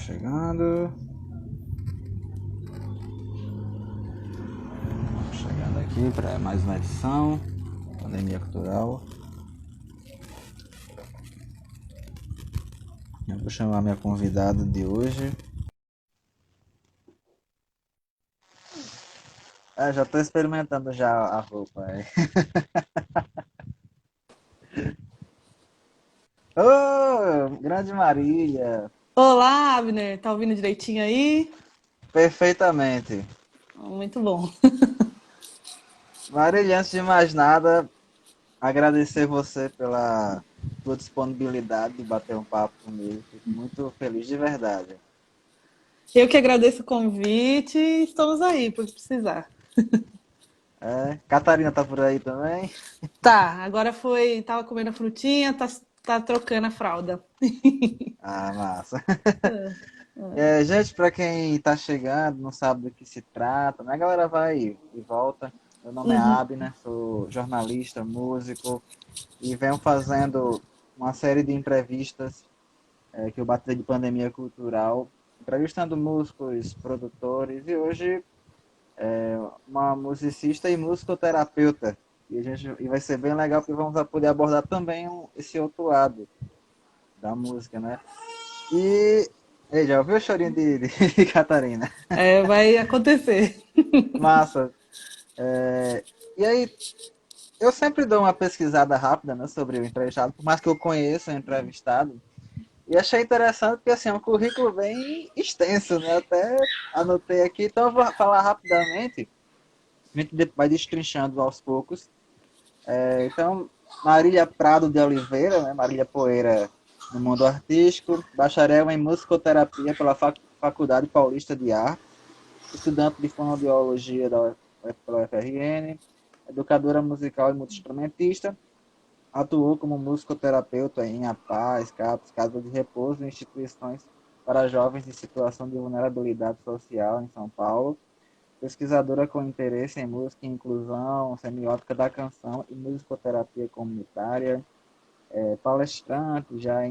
Chegando. Chegando aqui para mais uma edição. Pandemia Cultural. Eu vou chamar minha convidada de hoje. Já estou experimentando já a roupa. Ô, grande Marília. Olá, Abner, tá ouvindo direitinho aí? Perfeitamente. Muito bom. Marília, antes de mais nada, agradecer você pela sua disponibilidade de bater um papo comigo. Fico muito feliz de verdade. Eu que agradeço o convite e estamos aí por precisar. Catarina tá por aí também? Tá, agora tava comendo a frutinha, tá trocando a fralda. Ah, massa. É, é. Gente, para quem está chegando, não sabe do que se trata, né? A galera vai e volta. Meu nome é Uhum, Abner, sou jornalista, músico e venho fazendo uma série de entrevistas que eu batizei de pandemia cultural, entrevistando músicos, produtores e hoje uma musicista e musicoterapeuta. E vai ser bem legal porque vamos poder abordar também esse outro lado da música, né? E já ouviu o chorinho de Catarina? Vai acontecer. Massa. E aí, eu sempre dou uma pesquisada rápida, né, sobre o entrevistado, por mais que eu conheça o entrevistado. E achei interessante porque assim, é um currículo bem extenso, né? Até anotei aqui, então eu vou falar rapidamente, a gente vai destrinchando aos poucos. Então, Marília Prado de Oliveira, né, Marília Poeira no mundo artístico, bacharel em musicoterapia pela Faculdade Paulista de Arte, estudante de fonoaudiologia pela UFRN, educadora musical e multi-instrumentista, atuou como musicoterapeuta em APAES, CAPS, Casa de Repouso e instituições para jovens em situação de vulnerabilidade social em São Paulo, pesquisadora com interesse em música e inclusão, semiótica da canção e musicoterapia comunitária, palestrante, já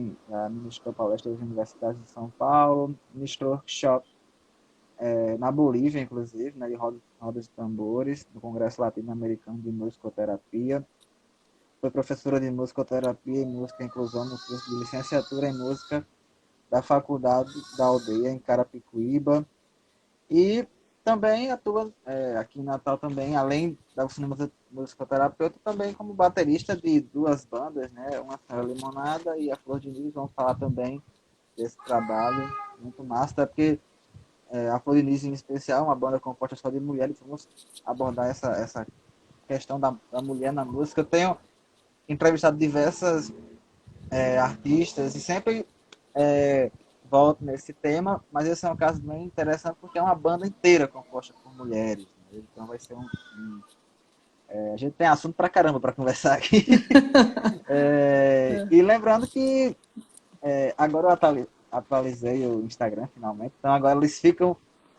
ministrou palestras nas universidades de São Paulo, ministrou workshop na Bolívia, inclusive, né, de rodas de tambores, no Congresso Latino-Americano de Musicoterapia. Foi professora de musicoterapia e música e inclusão no curso de licenciatura em música da Faculdade da Aldeia, em Carapicuíba. E também atua aqui em Natal também, além da oficina musicoterapeuta, também como baterista de duas bandas, né? Uma é a Limonada e a Flor de Lis. Vamos falar também desse trabalho muito massa, até porque a Flor de Lis, em especial, é uma banda composta só de mulheres. Vamos abordar essa questão da mulher na música. Eu tenho entrevistado diversas artistas e sempre volto nesse tema, mas esse é um caso bem interessante porque é uma banda inteira composta por mulheres. Né? Então vai ser a gente tem assunto pra caramba para conversar aqui. E lembrando que agora eu atualizei o Instagram finalmente, então agora eles ficam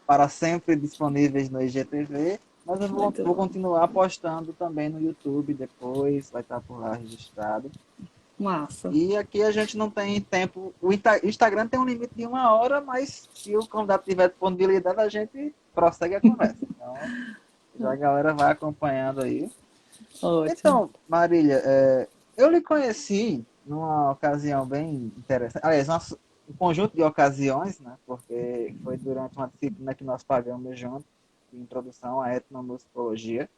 para sempre disponíveis no IGTV, mas eu Muito vou bom. continuar postando também no YouTube depois, vai estar por lá registrado. Massa. E aqui a gente não tem tempo. O Instagram tem um limite de 1 hora, mas se o convidado tiver disponibilidade, a gente prossegue a conversa. Então, já a galera vai acompanhando aí. Ótimo. Então, Marília, eu lhe conheci numa ocasião bem interessante. Aliás, um conjunto de ocasiões, né? Porque foi durante uma disciplina que nós pagamos junto, de introdução à etnomusicologia.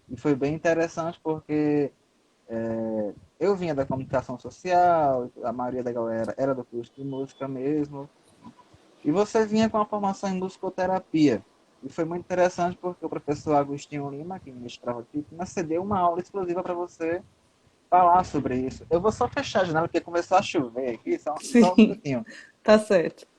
E foi bem interessante porque eu vinha da comunicação social, a maioria da galera era do curso de música mesmo, e você vinha com a formação em musicoterapia. E foi muito interessante porque o professor Agostinho Lima, que ministrava aqui, cedeu uma aula exclusiva para você falar sobre isso. Eu vou só fechar a janela porque começou a chover aqui, só um Sim, minutinho. tá certo.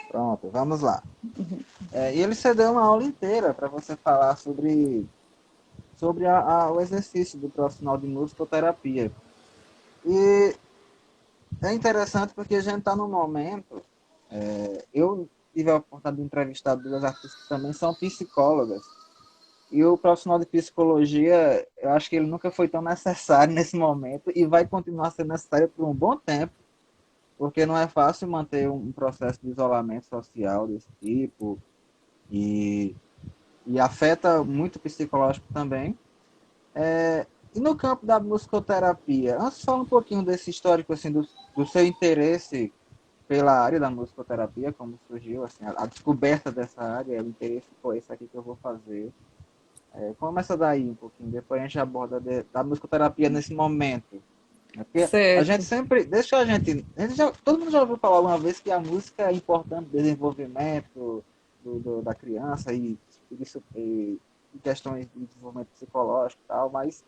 Pronto, vamos lá. E ele cedeu uma aula inteira para você falar sobre o exercício do profissional de musicoterapia. E é interessante porque a gente está num momento. Eu tive a oportunidade de entrevistar duas artistas que também são psicólogas. E o profissional de psicologia, eu acho que ele nunca foi tão necessário nesse momento e vai continuar sendo necessário por um bom tempo, porque não é fácil manter um processo de isolamento social desse tipo e, e afeta muito o psicológico também. E no campo da musicoterapia, antes de falar um pouquinho desse histórico assim, do seu interesse pela área da musicoterapia, como surgiu assim, a descoberta dessa área, o interesse foi isso aqui que eu vou fazer. Começa daí um pouquinho, depois a gente aborda da musicoterapia nesse momento. Né? Porque a gente Certo. sempre, todo mundo já ouviu falar uma vez que a música é importante no desenvolvimento da criança e questões de desenvolvimento psicológico e tal, mas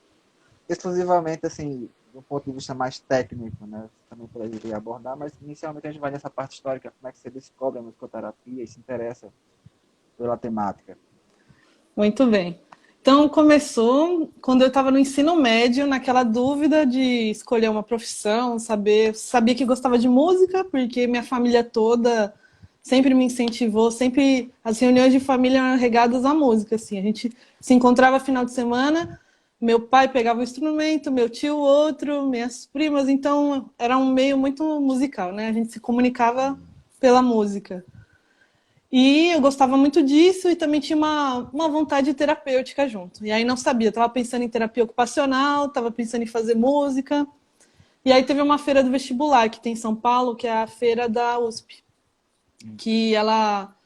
exclusivamente assim, do ponto de vista mais técnico, né? Você também poderia abordar, mas inicialmente a gente vai nessa parte histórica, como é que você descobre a musicoterapia e se interessa pela temática. Muito bem. Então, começou quando eu estava no ensino médio, naquela dúvida de escolher uma profissão, sabia que gostava de música, porque minha família toda sempre me incentivou, sempre as reuniões de família eram regadas à música, assim. A gente se encontrava final de semana, meu pai pegava o instrumento, meu tio outro, minhas primas, então era um meio muito musical, né? A gente se comunicava pela música. E eu gostava muito disso e também tinha uma vontade terapêutica junto. E aí não sabia, estava pensando em terapia ocupacional, estava pensando em fazer música. E aí teve uma feira do vestibular que tem em São Paulo, que é a feira da USP, que ela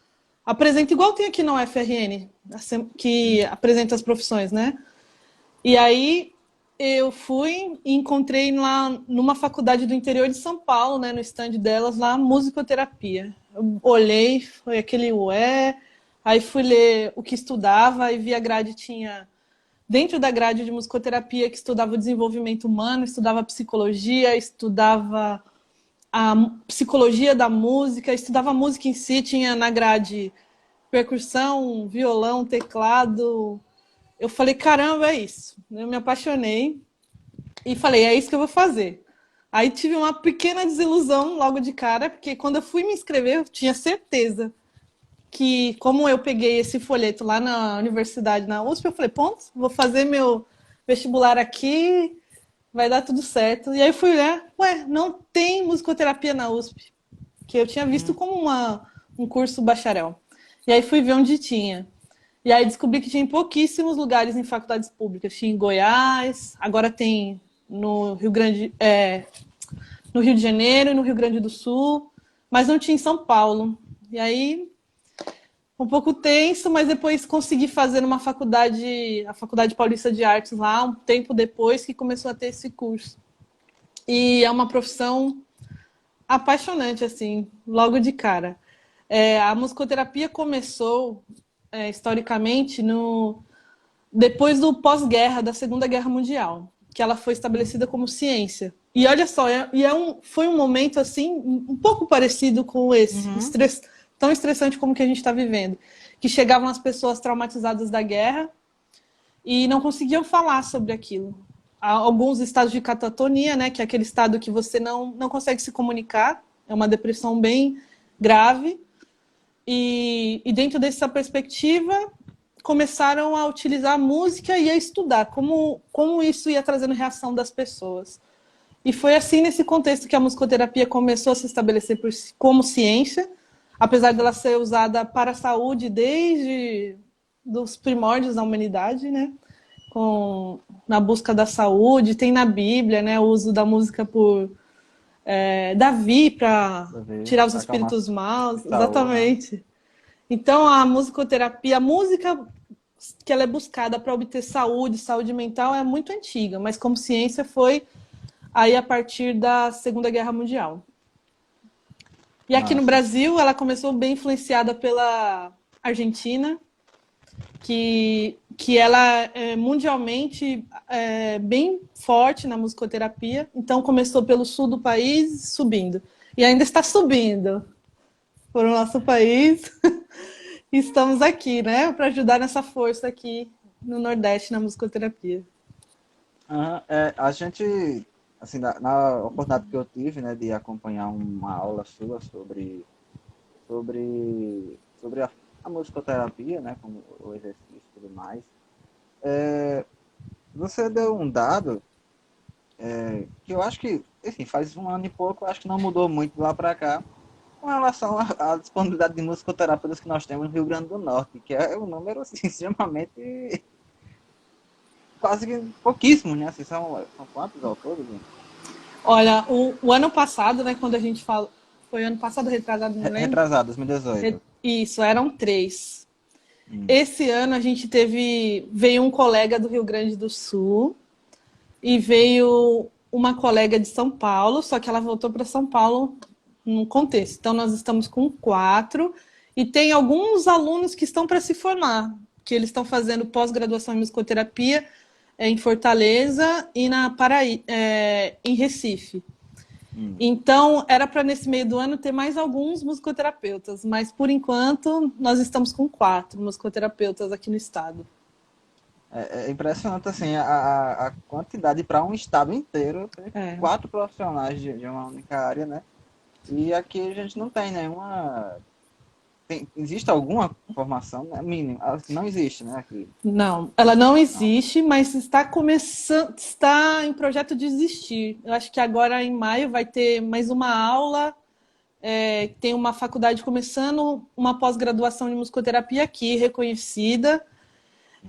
apresenta igual tem aqui na UFRN, que apresenta as profissões, né? E aí eu fui e encontrei lá numa faculdade do interior de São Paulo, né, no stand delas, lá, musicoterapia. Eu olhei, foi aquele ué, aí fui ler o que estudava, aí vi a grade tinha, dentro da grade de musicoterapia, que estudava o desenvolvimento humano, estudava psicologia, estudava a psicologia da música, estudava a música em si, tinha na grade percussão, violão, teclado. Eu falei, caramba, é isso. Eu me apaixonei e falei, é isso que eu vou fazer. Aí tive uma pequena desilusão logo de cara, porque quando eu fui me inscrever, eu tinha certeza que, como eu peguei esse folheto lá na universidade, na USP, eu falei, ponto, vou fazer meu vestibular aqui, vai dar tudo certo. E aí fui, né? Ué, não tem musicoterapia na USP, que eu tinha visto como um curso bacharel. E aí fui ver onde tinha. E aí descobri que tinha em pouquíssimos lugares em faculdades públicas. Tinha em Goiás, agora tem no Rio Grande, no Rio de Janeiro e no Rio Grande do Sul, mas não tinha em São Paulo. E aí um pouco tenso, mas depois consegui fazer numa faculdade, a Faculdade Paulista de Artes lá, um tempo depois que começou a ter esse curso. E é uma profissão apaixonante, assim, logo de cara. A musicoterapia começou, historicamente, depois do pós-guerra, da Segunda Guerra Mundial, que ela foi estabelecida como ciência. E olha só, foi um momento assim um pouco parecido com esse, Uhum. tão estressante como que a gente está vivendo, que chegavam as pessoas traumatizadas da guerra e não conseguiam falar sobre aquilo. Há alguns estados de catatonia, né, que é aquele estado que você não consegue se comunicar, é uma depressão bem grave. E dentro dessa perspectiva, começaram a utilizar a música e a estudar como isso ia trazendo reação das pessoas. E foi assim, nesse contexto, que a musicoterapia começou a se estabelecer como ciência, apesar dela ser usada para a saúde desde dos primórdios da humanidade, né? Na busca da saúde, tem na Bíblia, né, o uso da música por Davi para Pra ver, tirar os acalmar espíritos maus, Saul, né? exatamente. Então, a musicoterapia, a música que ela é buscada para obter saúde, saúde mental, é muito antiga, mas como ciência foi aí a partir da Segunda Guerra Mundial. E aqui no Massa. Brasil, ela começou bem influenciada pela Argentina, que ela é mundialmente bem forte na musicoterapia. Então, começou pelo sul do país, subindo. E ainda está subindo por o nosso país. E estamos aqui, né, para ajudar nessa força aqui no Nordeste na musicoterapia. Aham, a gente, assim, na oportunidade que eu tive, né, de acompanhar uma aula sua sobre a musicoterapia, né, como o exercício e tudo mais, Você deu um dado que eu acho que, enfim, faz um ano e pouco, eu acho que não mudou muito de lá para cá, com relação à disponibilidade de musicoterapeutas que nós temos no Rio Grande do Norte, que é um número assim, extremamente, quase que pouquíssimo, né? Assim, são quantos ao todo, gente? Olha, o ano passado, né, quando a gente fala. Foi ano passado, retrasado, não lembro. Retrasado, 2018. Isso, eram 3. Hum. Esse ano a gente veio um colega do Rio Grande do Sul e veio uma colega de São Paulo, só que ela voltou para São Paulo num contexto. Então nós estamos com 4 e tem alguns alunos que estão para se formar, que eles estão fazendo pós-graduação em musicoterapia em Fortaleza e em Recife. Então, era para nesse meio do ano ter mais alguns musicoterapeutas, mas por enquanto nós estamos com 4 musicoterapeutas aqui no estado. É impressionante assim a quantidade para um estado inteiro, ter 4 profissionais de uma única área, né? E aqui a gente não tem nenhuma. Existe alguma formação, né? Mínima? Não existe, né? Aqui. Não, ela não existe, mas está começando, está em projeto de existir. Eu acho que agora em maio vai ter mais uma aula. Tem uma faculdade começando uma pós-graduação de musicoterapia aqui, reconhecida.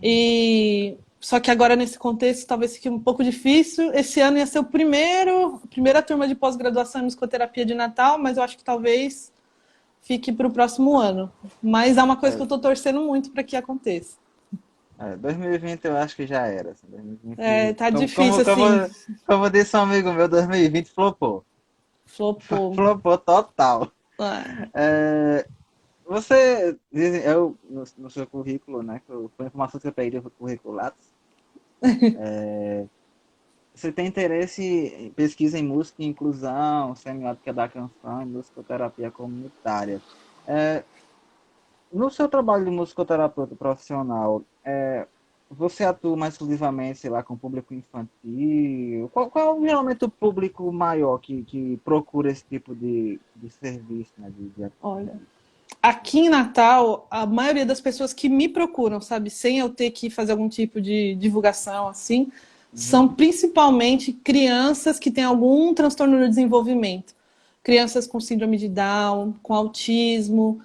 E só que agora nesse contexto talvez fique um pouco difícil. Esse ano ia ser a primeira turma de pós-graduação em musicoterapia de Natal, mas eu acho que talvez fique para o próximo ano. Mas é uma coisa que eu estou torcendo muito para que aconteça. 2020 eu acho que já era. Assim, 2020, tá difícil assim. Como disse um amigo meu, 2020 flopou. Flopou. Flopou total. Você, no seu currículo, né, foi informação que eu peguei do currículo Lattes, você tem interesse em pesquisa em música e inclusão, semiótica da canção e musicoterapia comunitária. No seu trabalho de musicoterapeuta profissional, você atua mais exclusivamente, sei lá, com público infantil? Qual é geralmente o público maior que procura esse tipo de serviço, né? Olha, aqui em Natal, a maioria das pessoas que me procuram, sabe, sem eu ter que fazer algum tipo de divulgação assim, são principalmente crianças que têm algum transtorno do desenvolvimento. Crianças com síndrome de Down, com autismo,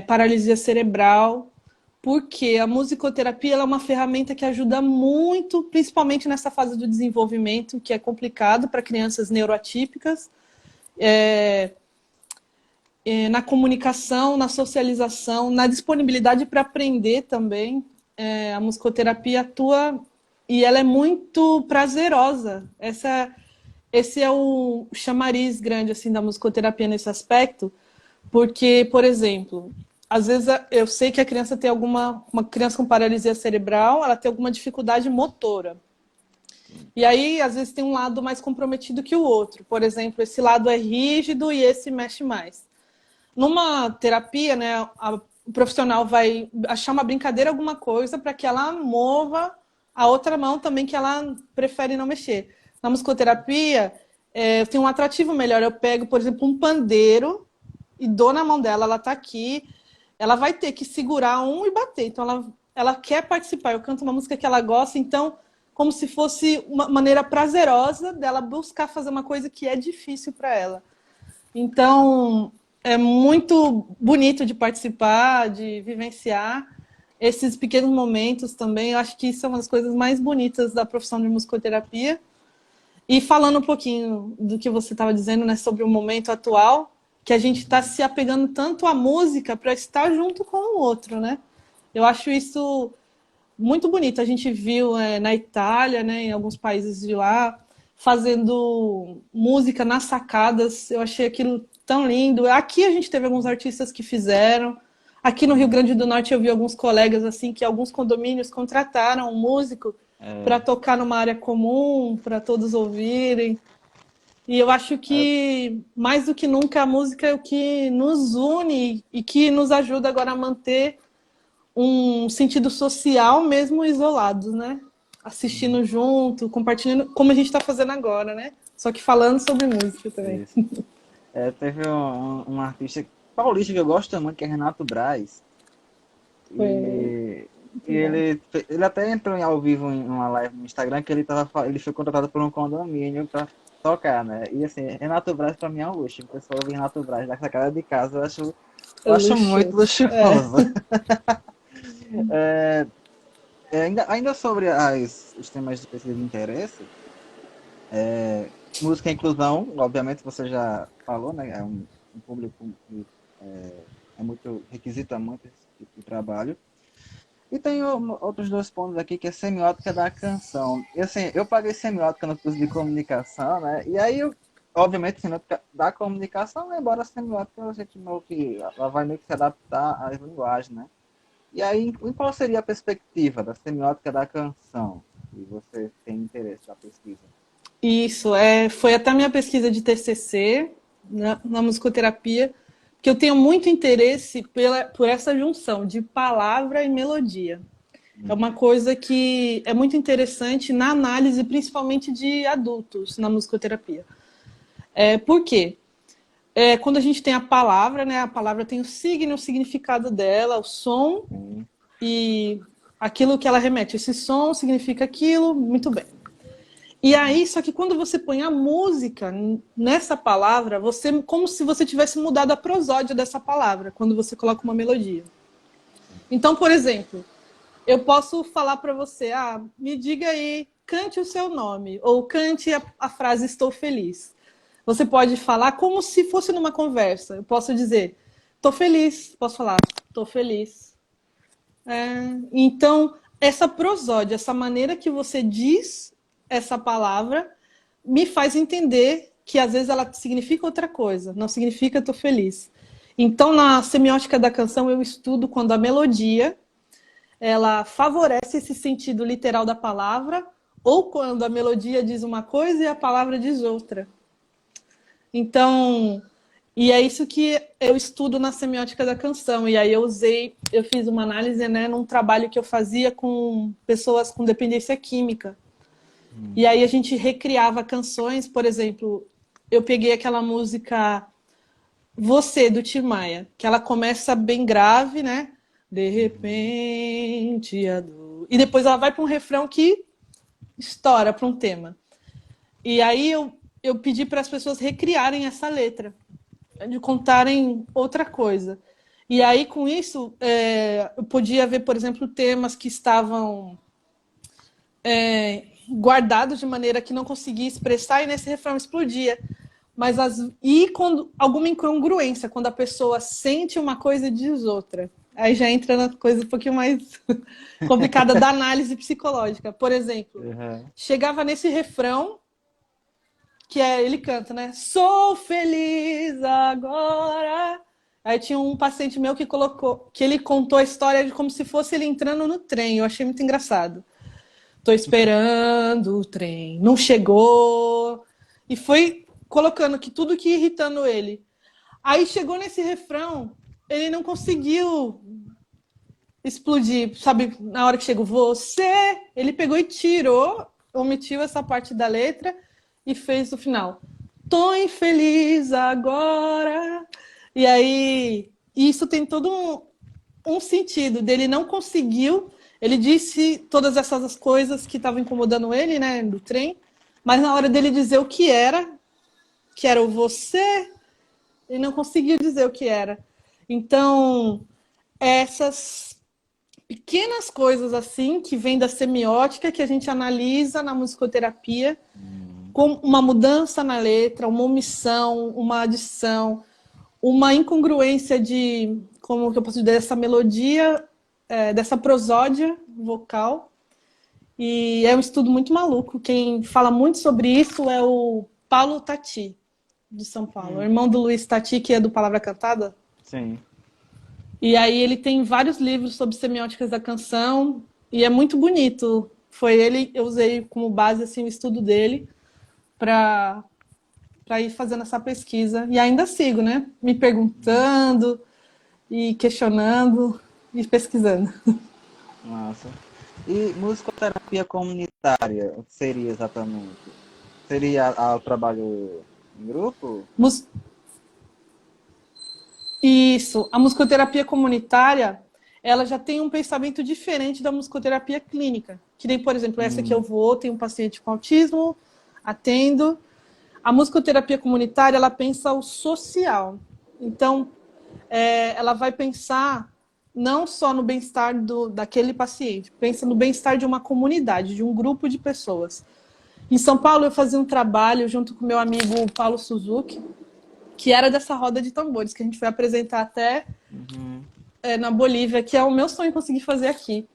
paralisia cerebral, porque a musicoterapia ela é uma ferramenta que ajuda muito, principalmente nessa fase do desenvolvimento, que é complicado para crianças neuroatípicas, na comunicação, na socialização, na disponibilidade para aprender também. A musicoterapia atua e ela é muito prazerosa. Esse é o chamariz grande assim da musicoterapia nesse aspecto, porque, por exemplo, às vezes eu sei que a criança tem uma criança com paralisia cerebral, ela tem alguma dificuldade motora. E aí, às vezes, tem um lado mais comprometido que o outro. Por exemplo, esse lado é rígido e esse mexe mais. Numa terapia, né, o profissional vai achar uma brincadeira, alguma coisa, para que ela mova a outra mão também, que ela prefere não mexer. Na musicoterapia, eu tenho um atrativo melhor. Eu pego, por exemplo, um pandeiro e dou na mão dela, ela está aqui, ela vai ter que segurar um e bater. Então, ela quer participar. Eu canto uma música que ela gosta, então, como se fosse uma maneira prazerosa dela buscar fazer uma coisa que é difícil para ela. Então, é muito bonito de participar, de vivenciar esses pequenos momentos também. Eu acho que isso é uma das coisas mais bonitas da profissão de musicoterapia. E falando um pouquinho do que você estava dizendo, né, sobre o momento atual, que a gente está se apegando tanto à música para estar junto com o outro, né? Eu acho isso muito bonito. A gente viu na Itália, né, em alguns países de lá, fazendo música nas sacadas. Eu achei aquilo tão lindo. Aqui a gente teve alguns artistas que fizeram. Aqui no Rio Grande do Norte eu vi alguns colegas assim que alguns condomínios contrataram um músico para tocar numa área comum, para todos ouvirem. E eu acho que, mais do que nunca, a música é o que nos une e que nos ajuda agora a manter um sentido social mesmo isolados, né? Assistindo junto, compartilhando, como a gente está fazendo agora, né? Só que falando sobre música também. Teve um artista paulista que eu gosto muito, que é Renato Braz. E Muito E bom. ele até entrou ao vivo em uma live no Instagram que ele foi contratado por um condomínio para tocar, né? E assim, Renato Braz pra mim é um luxo. O pessoal ouvir Renato Braz da sacada de casa, eu acho muito Luxuoso. É. luxuoso. É, ainda sobre os temas de pesquisa de interesse, música e inclusão, obviamente você já falou, né? É um público que é muito requisita muito esse tipo de trabalho. E tem outros dois pontos aqui que é semiótica da canção. E assim, eu paguei semiótica no curso de comunicação, né? E aí, obviamente, semiótica da comunicação, né? Embora a semiótica a gente meio que ela vai meio que se adaptar às linguagens, né? E aí, qual seria a perspectiva da semiótica da canção? Se você tem interesse na pesquisa. Isso, foi até a minha pesquisa de TCC na musicoterapia, que eu tenho muito interesse por essa junção de palavra e melodia. É uma coisa que é muito interessante na análise, principalmente de adultos, na musicoterapia. Por quê? Quando a gente tem a palavra, né? A palavra tem o signo, o significado dela, o som Sim. e aquilo que ela remete. Esse som significa aquilo, muito bem. E aí, só que quando você põe a música nessa palavra, você como se você tivesse mudado a prosódia dessa palavra, quando você coloca uma melodia. Então, por exemplo, eu posso falar para você, me diga aí, cante o seu nome, ou cante a frase estou feliz. Você pode falar como se fosse numa conversa. Eu posso dizer, estou feliz. Posso falar, estou feliz. Então, essa prosódia, essa maneira que você diz essa palavra, me faz entender que às vezes ela significa outra coisa, não significa estou feliz. Então, na semiótica da canção, eu estudo quando a melodia ela favorece esse sentido literal da palavra ou quando a melodia diz uma coisa e a palavra diz outra. Então, e é isso que eu estudo na semiótica da canção. E aí eu fiz uma análise, né, num trabalho que eu fazia com pessoas com dependência química. E aí a gente recriava canções, por exemplo, eu peguei aquela música Você, do Tim Maia, que ela começa bem grave, né? De repente, a dor. E depois ela vai para um refrão que estoura para um tema. E aí eu pedi para as pessoas recriarem essa letra, de contarem outra coisa. E aí, com isso, eu podia ver, por exemplo, temas que estavam guardados de maneira que não conseguia expressar e nesse refrão explodia. E quando alguma incongruência, quando a pessoa sente uma coisa e diz outra. Aí já entra na coisa um pouquinho mais complicada da análise psicológica. Por exemplo, Uhum. chegava nesse refrão que ele canta, né? Sou feliz agora. Aí tinha um paciente meu que ele contou a história de como se fosse ele entrando no trem. Eu achei muito engraçado. Tô esperando o trem, não chegou. E foi colocando que tudo que ia irritando ele. Aí chegou nesse refrão, ele não conseguiu explodir, sabe? Na hora que chegou você, ele pegou e tirou, omitiu essa parte da letra e fez o final. Tô infeliz agora. E aí, isso tem todo um sentido dele não conseguiu. Ele disse todas essas coisas que estavam incomodando ele, né, do trem, mas na hora dele dizer o que era o você, ele não conseguiu dizer o que era. Então, essas pequenas coisas assim que vêm da semiótica que a gente analisa na musicoterapia com uma mudança na letra, uma omissão, uma adição, uma incongruência de, como que eu posso dizer, dessa melodia, dessa prosódia vocal. E é um estudo muito maluco. Quem fala muito sobre isso é o Paulo Tati, de São Paulo, o Hum. irmão do Luiz Tati, que é do Palavra Cantada. Sim. E aí ele tem vários livros sobre semióticas da canção e é muito bonito. Foi ele, eu usei como base assim o estudo dele para ir fazendo essa pesquisa e ainda sigo, né? Me perguntando e questionando e pesquisando. Massa. E musicoterapia comunitária, o que seria exatamente? Seria o trabalho em grupo? Isso, a musicoterapia comunitária ela já tem um pensamento diferente da musicoterapia clínica. Que nem, por exemplo, essa que eu vou, tem um paciente com autismo, atendo. A musicoterapia comunitária, ela pensa o social. Então, ela vai pensar não só no bem-estar daquele paciente, pensa no bem-estar de uma comunidade, de um grupo de pessoas. Em São Paulo, eu fazia um trabalho junto com meu amigo Paulo Suzuki, que era dessa roda de tambores, que a gente foi apresentar até na Bolívia, que é o meu sonho conseguir fazer aqui.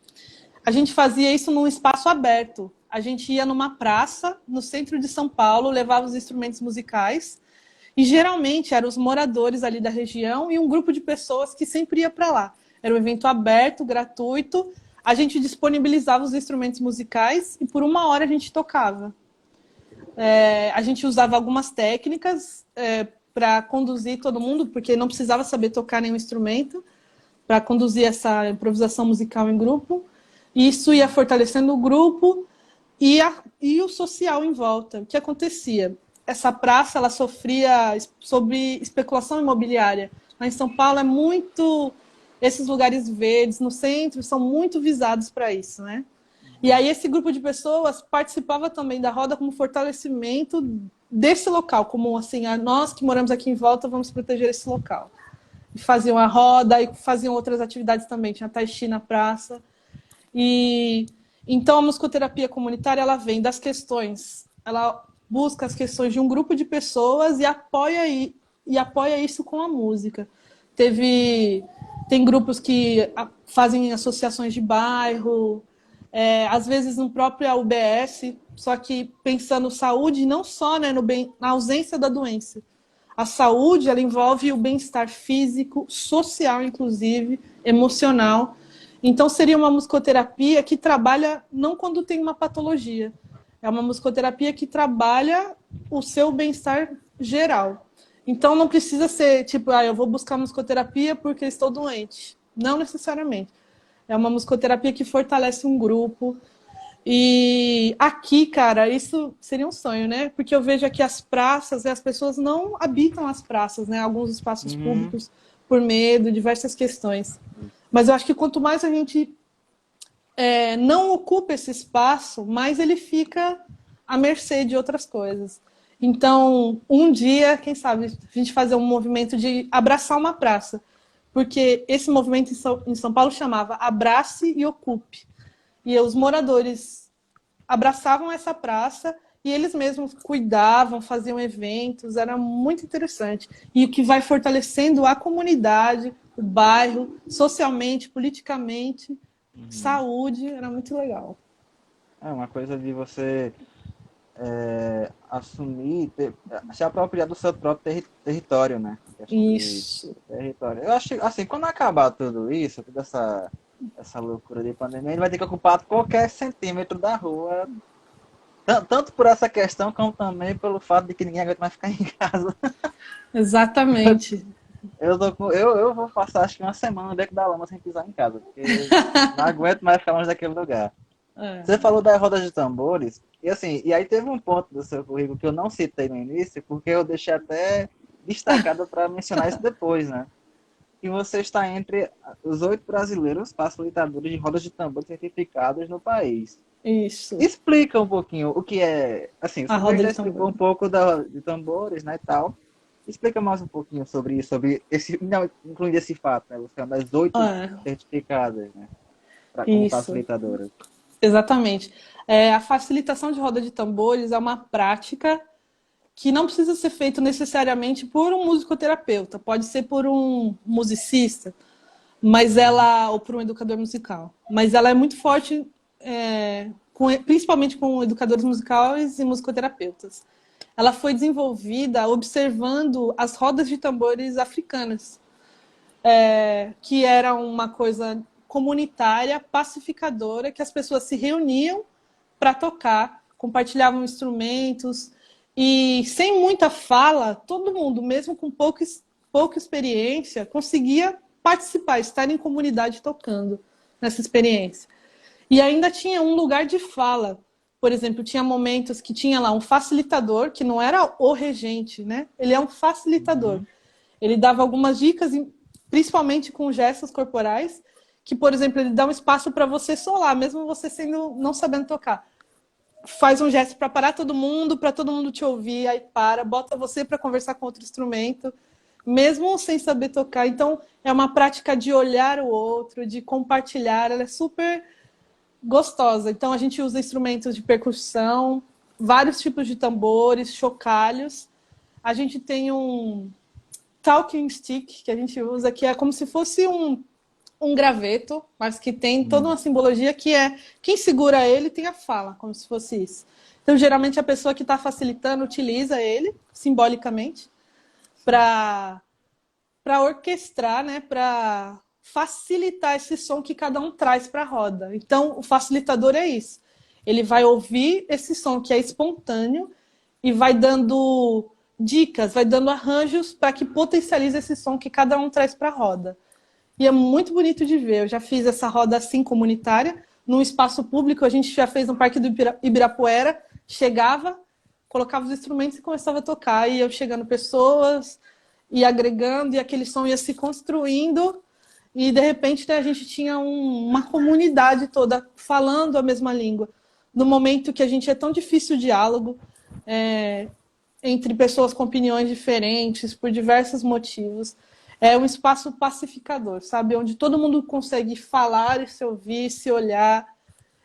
A gente fazia isso num espaço aberto. A gente ia numa praça, no centro de São Paulo, levava os instrumentos musicais, e geralmente eram os moradores ali da região e um grupo de pessoas que sempre ia para lá. Era um evento aberto, gratuito, a gente disponibilizava os instrumentos musicais e por 1 hora a gente tocava. A gente usava algumas técnicas para conduzir todo mundo, porque não precisava saber tocar nenhum instrumento, para conduzir essa improvisação musical em grupo. Isso ia fortalecendo o grupo e o social em volta. O que acontecia? Essa praça ela sofria sobre especulação imobiliária. Lá em São Paulo é muito... Esses lugares verdes no centro são muito visados para isso, né? E aí esse grupo de pessoas participava também da roda como fortalecimento desse local, como assim, nós que moramos aqui em volta vamos proteger esse local. E faziam a roda e faziam outras atividades também, tinha tai chi na praça. E então a musicoterapia comunitária ela vem das questões, ela busca as questões de um grupo de pessoas e apoia isso com a música. Tem grupos que fazem associações de bairro, às vezes no próprio UBS, só que pensando saúde não só, né, na ausência da doença. A saúde ela envolve o bem-estar físico, social, inclusive, emocional. Então seria uma musicoterapia que trabalha não quando tem uma patologia. É uma musicoterapia que trabalha o seu bem-estar geral. Então não precisa ser tipo, eu vou buscar musicoterapia porque estou doente. Não necessariamente. É uma musicoterapia que fortalece um grupo. E aqui, cara, isso seria um sonho, né? Porque eu vejo aqui as praças, as pessoas não habitam as praças, né? Alguns espaços públicos, por medo, diversas questões. Mas eu acho que quanto mais a gente não ocupa esse espaço, mais ele fica à mercê de outras coisas. Então, um dia, quem sabe, a gente fazer um movimento de abraçar uma praça. Porque esse movimento em São Paulo chamava Abrace e Ocupe. E os moradores abraçavam essa praça e eles mesmos cuidavam, faziam eventos, era muito interessante. E o que vai fortalecendo a comunidade, o bairro, socialmente, politicamente, saúde, era muito legal. É uma coisa de você assumir, se apropriar do seu próprio território, né? Isso. Território. Eu acho assim, quando acabar tudo isso, toda essa loucura de pandemia, ele vai ter que ocupar qualquer centímetro da rua, tanto por essa questão, como também pelo fato de que ninguém aguenta mais ficar em casa. Exatamente. Eu vou passar acho que 1 semana no Beco da Lama sem pisar em casa, porque não aguento mais ficar longe daquele lugar. Você falou das rodas de tambores, e assim, e aí teve um ponto do seu currículo que eu não citei no início, porque eu deixei até destacado para mencionar isso depois, né? Que você está entre os 8 brasileiros facilitadores de rodas de tambores certificados no país. Isso. Explica um pouquinho o que é, assim, você já explicou um pouco de tambores, né, e tal. Explica mais um pouquinho sobre isso, incluindo esse fato, né? Você é uma das 8 certificadas, né? Como facilitadora. Exatamente. A facilitação de roda de tambores é uma prática que não precisa ser feita necessariamente por um musicoterapeuta, pode ser por um musicista, ou por um educador musical. Mas ela é muito forte, principalmente com educadores musicais e musicoterapeutas. Ela foi desenvolvida observando as rodas de tambores africanas, que era uma coisa comunitária, pacificadora, que as pessoas se reuniam para tocar, compartilhavam instrumentos e sem muita fala, todo mundo, mesmo com pouca experiência, conseguia participar, estar em comunidade tocando nessa experiência. E ainda tinha um lugar de fala. Por exemplo, tinha momentos que tinha lá um facilitador, que não era o regente, né? Ele é um facilitador. Ele dava algumas dicas, principalmente com gestos corporais, que, por exemplo, ele dá um espaço para você solar, mesmo você não sabendo tocar. Faz um gesto para parar todo mundo, para todo mundo te ouvir, aí para, bota você para conversar com outro instrumento, mesmo sem saber tocar. Então, é uma prática de olhar o outro, de compartilhar, ela é super gostosa. Então, a gente usa instrumentos de percussão, vários tipos de tambores, chocalhos. A gente tem um talking stick que a gente usa, que é como se fosse um graveto, mas que tem toda uma simbologia que é quem segura ele tem a fala, como se fosse isso. Então, geralmente, a pessoa que está facilitando utiliza ele, simbolicamente, para orquestrar, né, para facilitar esse som que cada um traz para a roda. Então, o facilitador é isso. Ele vai ouvir esse som que é espontâneo e vai dando dicas, vai dando arranjos para que potencialize esse som que cada um traz para a roda. E é muito bonito de ver. Eu já fiz essa roda assim comunitária, num espaço público. A gente já fez no Parque do Ibirapuera. Chegava, colocava os instrumentos e começava a tocar. E eu chegando pessoas, e agregando, e aquele som ia se construindo. E, de repente, né, a gente tinha uma comunidade toda falando a mesma língua. No momento que a gente é tão difícil o diálogo, entre pessoas com opiniões diferentes, por diversos motivos. É um espaço pacificador, sabe? Onde todo mundo consegue falar e se ouvir, se olhar.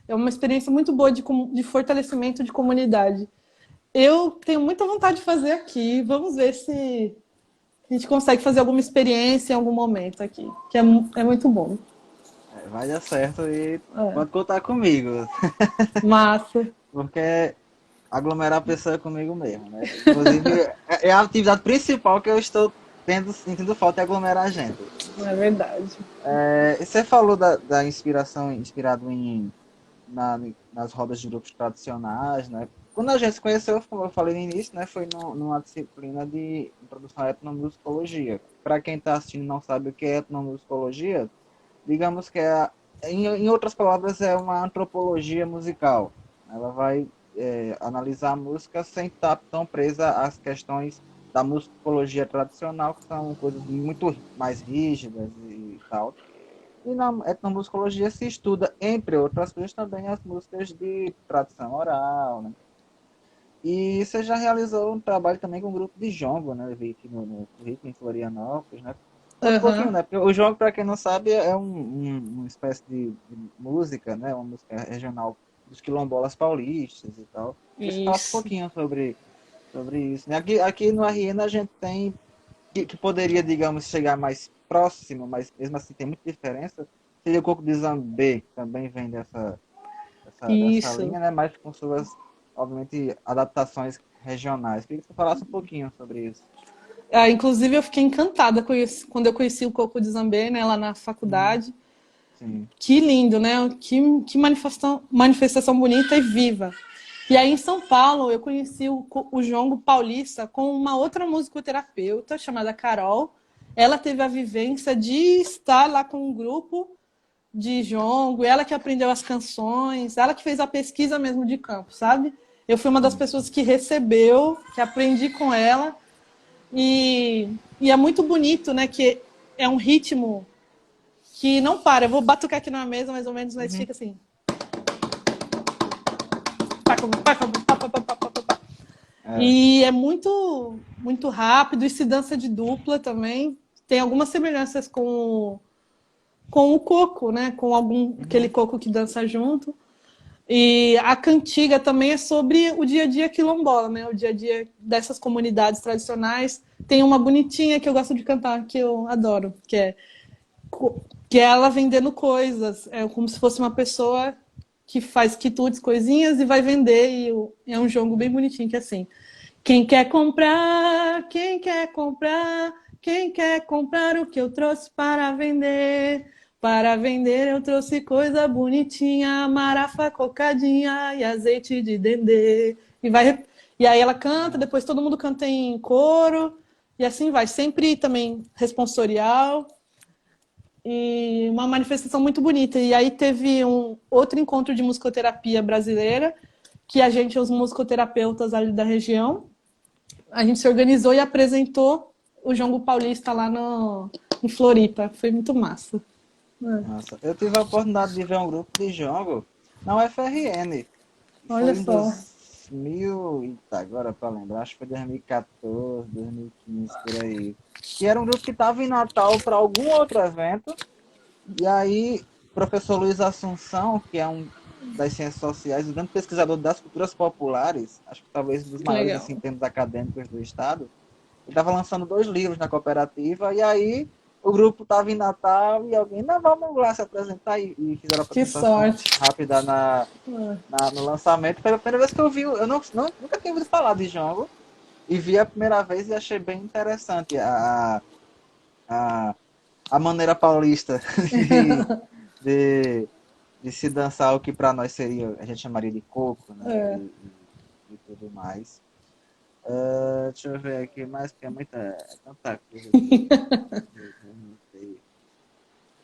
É uma experiência muito boa de fortalecimento de comunidade. Eu tenho muita vontade de fazer aqui. Vamos ver se a gente consegue fazer alguma experiência em algum momento aqui, que é muito bom. Vai dar certo e pode contar comigo. Massa. Porque aglomerar a pessoa é comigo mesmo, né? Inclusive, é a atividade principal que eu estou sentindo falta, é aglomerar a gente. É verdade. Você falou da inspiração inspirado nas rodas de grupos tradicionais, né? Quando a gente se conheceu, como eu falei no início, né, foi numa disciplina de introdução à etnomusicologia. Para quem está assistindo e não sabe o que é etnomusicologia, digamos que em outras palavras, é uma antropologia musical. Ela vai analisar a música sem estar tão presa às questões da musicologia tradicional, que são coisas muito mais rígidas e tal. E na etnomusicologia se estuda, entre outras coisas, também as músicas de tradição oral, né? E você já realizou um trabalho também com um grupo de jongo, né? Eu vi aqui no currículo em Florianópolis, né? Conta um pouquinho, né? Porque o jongo, para quem não sabe, é uma espécie de música, né? Uma música regional dos quilombolas paulistas e tal. Você fala um pouquinho sobre isso, né? Aqui no RN a gente tem, que poderia, digamos, chegar mais próximo, mas mesmo assim tem muita diferença. Seria o coco de Zambê, também vem dessa linha, né? Mas com suas, obviamente, adaptações regionais. Queria que você falasse um pouquinho sobre isso. Inclusive, eu fiquei encantada quando eu conheci o coco de Zambê, né, lá na faculdade. Sim. Que lindo, né? Que manifestação bonita e viva. E aí, em São Paulo, eu conheci o jongo paulista com uma outra musicoterapeuta chamada Carol. Ela teve a vivência de estar lá com um grupo de jongo, ela que aprendeu as canções, ela que fez a pesquisa mesmo de campo, sabe? Eu fui uma das pessoas que recebeu, que aprendi com ela. E é muito bonito, né? Que é um ritmo que não para. Eu vou batucar aqui na mesa, mais ou menos, mas fica assim. E é muito, muito rápido, e se dança de dupla também. Tem algumas semelhanças com o coco, né? Com aquele coco que dança junto. E a cantiga também é sobre o dia a dia quilombola, né? O dia a dia dessas comunidades tradicionais. Tem uma bonitinha que eu gosto de cantar, que eu adoro, que é ela vendendo coisas. É como se fosse uma pessoa que faz quitutes, coisinhas, e vai vender. E é um jongo bem bonitinho, que é assim: quem quer comprar, quem quer comprar, quem quer comprar o que eu trouxe para vender? Para vender eu trouxe coisa bonitinha, marafa, cocadinha e azeite de dendê. E aí ela canta, depois todo mundo canta em coro, e assim vai. Sempre também responsorial. E uma manifestação muito bonita. E aí teve um outro encontro de musicoterapia brasileira, que a gente, os musicoterapeutas ali da região, a gente se organizou e apresentou o jongo paulista lá em Floripa. Foi muito massa. Nossa, eu tive a oportunidade de ver um grupo de jongo na UFRN. Olha Foi em só, 2000, eita, agora para lembrar, acho que foi 2014, 2015, por aí. Que era um grupo que estava em Natal para algum outro evento. E aí, o professor Luiz Assunção, que é um das ciências sociais, um grande pesquisador das culturas populares, acho que talvez um dos que maiores legal. assim, em termos acadêmicos do estado, ele estava lançando 2 livros na cooperativa, e aí o grupo estava em Natal e alguém, não, vamos lá se apresentar, e fizeram a Que apresentação sorte. rápida no lançamento. Foi a primeira vez que eu vi, eu nunca tinha ouvido falar de Jongo, e vi a primeira vez e achei bem interessante a, a maneira paulista de, de, de se dançar o que para nós seria, a gente chamaria de coco, né? É. E tudo mais. Deixa eu ver aqui mais, porque é tanta coisa que eu não sei.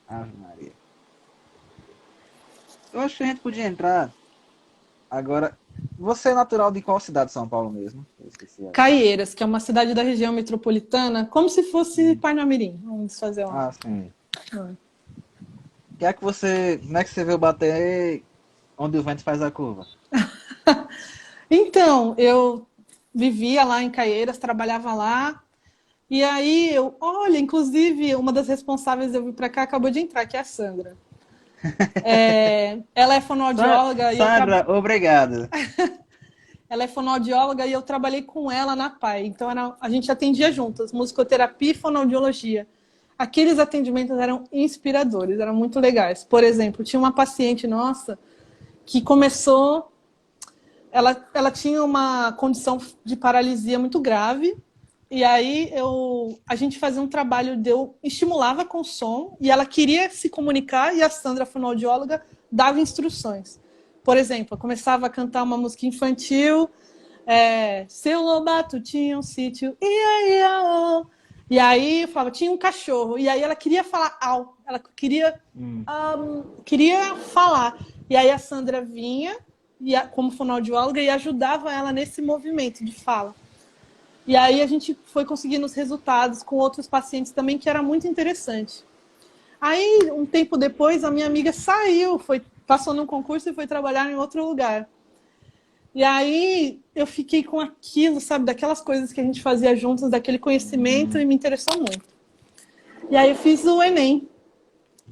Ave Maria. Eu acho que a gente podia entrar agora. Você é natural de qual cidade de São Paulo mesmo? Eu esqueci agora. Caieiras, que é uma cidade da região metropolitana, como se fosse Parnamirim. Vamos fazer uma. Ah, sim. Como é que você veio bater onde o vento faz a curva? Então, eu vivia lá em Caieiras, trabalhava lá. E aí, olha, inclusive, uma das responsáveis de eu vir para cá acabou de entrar, que é a Sandra. Ela é fonoaudióloga e Sandra, obrigado. ela é fonoaudióloga e eu trabalhei com ela na PAI. Então, a gente atendia juntas, musicoterapia e fonoaudiologia. Aqueles atendimentos eram inspiradores, eram muito legais. Por exemplo, tinha uma paciente nossa que começou. Ela tinha uma condição de paralisia muito grave. E aí a gente fazia um trabalho eu estimulava com som e ela queria se comunicar e a Sandra, fonoaudióloga, dava instruções. Por exemplo, eu começava a cantar uma música infantil, Seu Lobato tinha um sítio, ia, ia, oh. E aí eu falava, tinha um cachorro, e aí ela queria falar au, ela queria falar. E aí a Sandra vinha, como fonoaudióloga, e ajudava ela nesse movimento de fala. E aí a gente foi conseguindo os resultados com outros pacientes também, que era muito interessante. Aí, um tempo depois, a minha amiga saiu, passou num concurso e foi trabalhar em outro lugar. E aí eu fiquei com aquilo, sabe, daquelas coisas que a gente fazia juntos, daquele conhecimento, e me interessou muito. E aí eu fiz o Enem.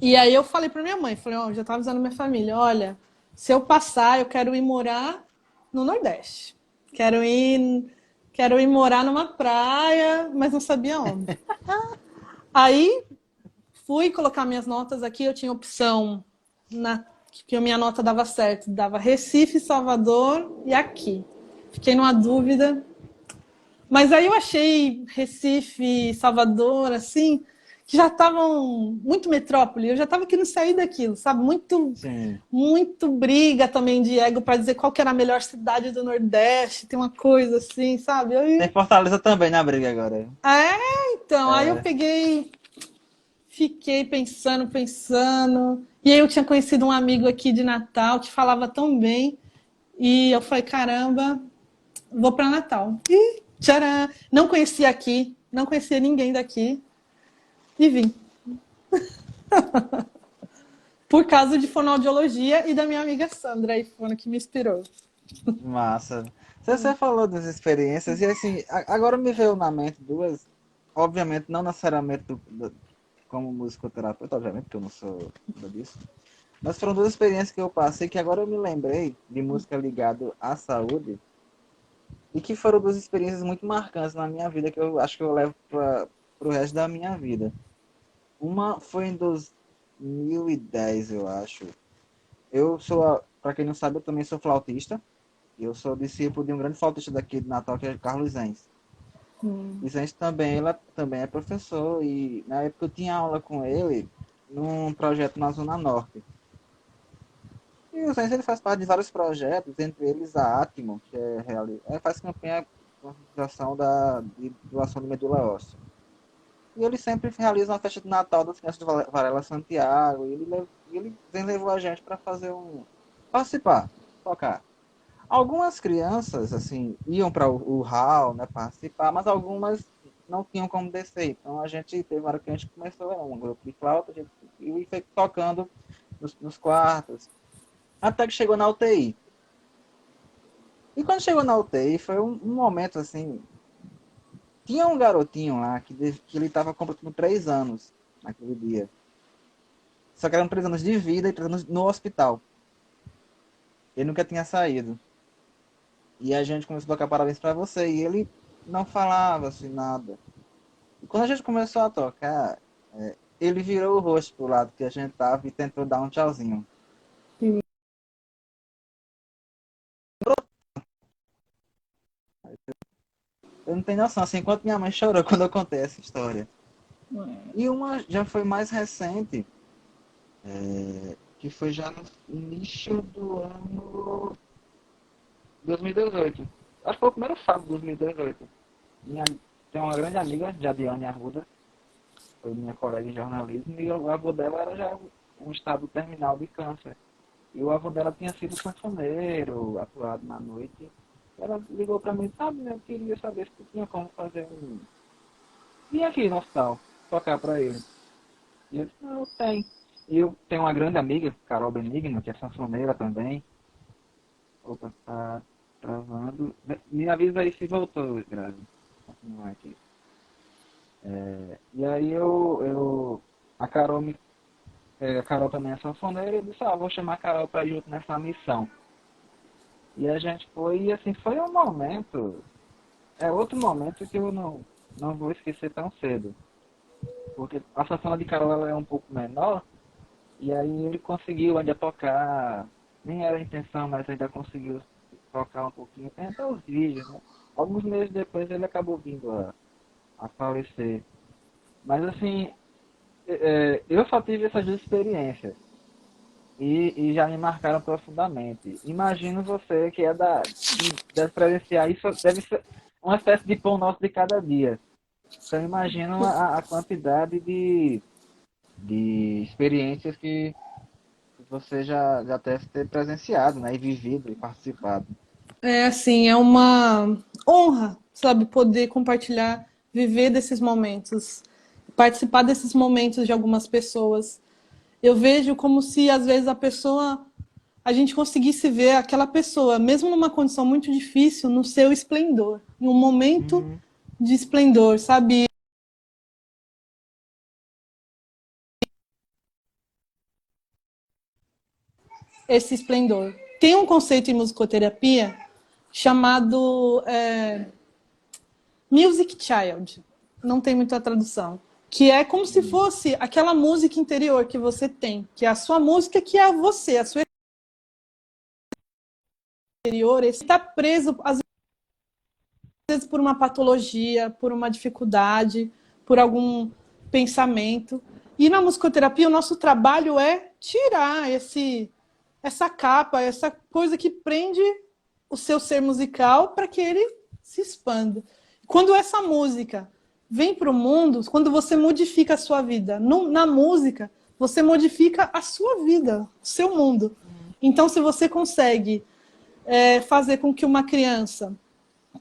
E aí eu falei para minha mãe, já estava avisando minha família, olha, se eu passar, eu quero ir morar no Nordeste. Quero ir, quero ir morar numa praia, mas não sabia onde. Aí fui colocar minhas notas aqui, eu tinha opção que a minha nota dava certo, dava Recife, Salvador e aqui. Fiquei numa dúvida, mas aí eu achei Recife, Salvador, assim, que já estavam muito metrópole. Eu já estava querendo sair daquilo, sabe? Sim. Muito briga também de ego para dizer qual que era a melhor cidade do Nordeste. Tem uma coisa assim, sabe? Tem Fortaleza também na briga agora. Então, aí eu É, peguei, fiquei pensando. E aí eu tinha conhecido um amigo aqui de Natal que falava tão bem. E eu falei, caramba, vou para Natal. E tcharam! Não conhecia aqui, não conhecia ninguém daqui. E vim. Por causa de fonoaudiologia e da minha amiga Sandra, aí foi que me inspirou. massa. Você falou das experiências, e assim, agora me veio na mente duas, obviamente, não necessariamente como musicoterapeuta, obviamente, porque eu não sou nada disso, mas foram duas experiências que eu passei que agora eu me lembrei de música ligada à saúde, e que foram duas experiências muito marcantes na minha vida, que eu acho que eu levo para o resto da minha vida. Uma foi em 2010, eu acho. Para quem não sabe, eu também sou flautista. Eu sou discípulo de um grande flautista daqui de Natal, que é Carlos Zenz. E Zenz também, ela também é professor, e na época eu tinha aula com ele num projeto na Zona Norte. E o Zenz ele faz parte de vários projetos, entre eles a Atmo, que faz campanha de conscientização de doação de medula óssea. E ele sempre realiza uma festa de Natal das crianças de Varela Santiago, Zenz levou a gente para participar, tocar. Algumas crianças, assim, iam para o hall, né, participar, mas algumas não tinham como descer. Então a gente teve uma hora que a gente começou um grupo de flauta, a gente e foi tocando nos quartos, até que chegou na UTI. E quando chegou na UTI, foi um momento assim. Tinha um garotinho lá que ele estava completando 3 anos naquele dia. Só que eram 3 anos de vida e 3 anos no hospital. Ele nunca tinha saído. E a gente começou a tocar parabéns pra você. E ele não falava assim nada. E quando a gente começou a tocar, ele virou o rosto pro lado que a gente tava e tentou dar um tchauzinho. Eu não tenho noção, assim, enquanto minha mãe chorou quando eu contei essa história. E uma já foi mais recente, que foi já no início do ano 2018. Acho que foi o primeiro sábado de 2018. Minha, tem uma grande amiga, Jadiane Arruda, foi minha colega de jornalismo, e o avô dela era já um estado terminal de câncer. E o avô dela tinha sido sanfoneiro, atuado na noite. Ela ligou pra mim, sabe, né? Eu queria saber se tu tinha como fazer um. Vim aqui no hospital, tocar pra ele. E eu disse, não, tem. E eu tenho uma grande amiga, Carol Benigno, que é sanfoneira também. Opa, tá travando. Me avisa aí se voltou, Grazi. Continuar aqui. E aí a Carol a Carol também é sanfoneira, e eu disse, vou chamar a Carol para ir junto nessa missão. E a gente foi, e assim, foi um momento, outro momento que eu não vou esquecer tão cedo. Porque a sanfona de Carol ela é um pouco menor, e aí ele conseguiu ainda tocar, nem era a intenção, mas ainda conseguiu tocar um pouquinho, tem até os vídeos, né? Alguns meses depois ele acabou vindo a falecer. Mas assim, eu só tive essas duas experiências. E já me marcaram profundamente. Imagino você que deve presenciar isso, deve ser uma espécie de pão nosso de cada dia. Então imagino a quantidade de experiências que você já deve ter presenciado, né? E vivido e participado. É assim, é uma honra, sabe, poder compartilhar, viver desses momentos, participar desses momentos de algumas pessoas. Eu vejo como se às vezes a gente conseguisse ver aquela pessoa, mesmo numa condição muito difícil, no seu esplendor, em um momento Uhum. de esplendor, sabe? Esse esplendor. Tem um conceito em musicoterapia chamado Music Child, não tem muita tradução, que é como se fosse aquela música interior que você tem, que é a sua música, que é você, a sua interior, esse está preso às vezes por uma patologia, por uma dificuldade, por algum pensamento. E na musicoterapia o nosso trabalho é tirar essa capa, essa coisa que prende o seu ser musical para que ele se expanda. Quando essa música vem para o mundo, quando você modifica a sua vida na música, você modifica a sua vida, o seu mundo. Então, se você consegue fazer com que uma criança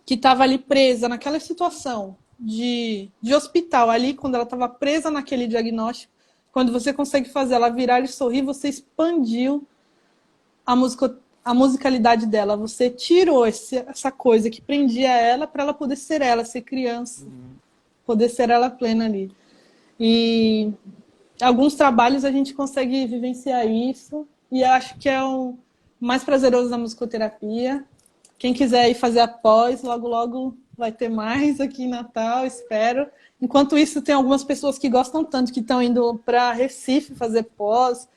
que estava ali presa naquela situação de hospital, ali quando ela estava presa naquele diagnóstico, quando você consegue fazer ela virar e sorrir, você expandiu a musicalidade dela, você tirou essa coisa que prendia ela para ela poder ser ela, ser criança, poder ser ela plena ali. E alguns trabalhos a gente consegue vivenciar isso, e acho que é o mais prazeroso da musicoterapia. Quem quiser ir fazer a pós, logo, logo vai ter mais aqui em Natal, espero. Enquanto isso, tem algumas pessoas que gostam tanto, que estão indo para Recife fazer pós,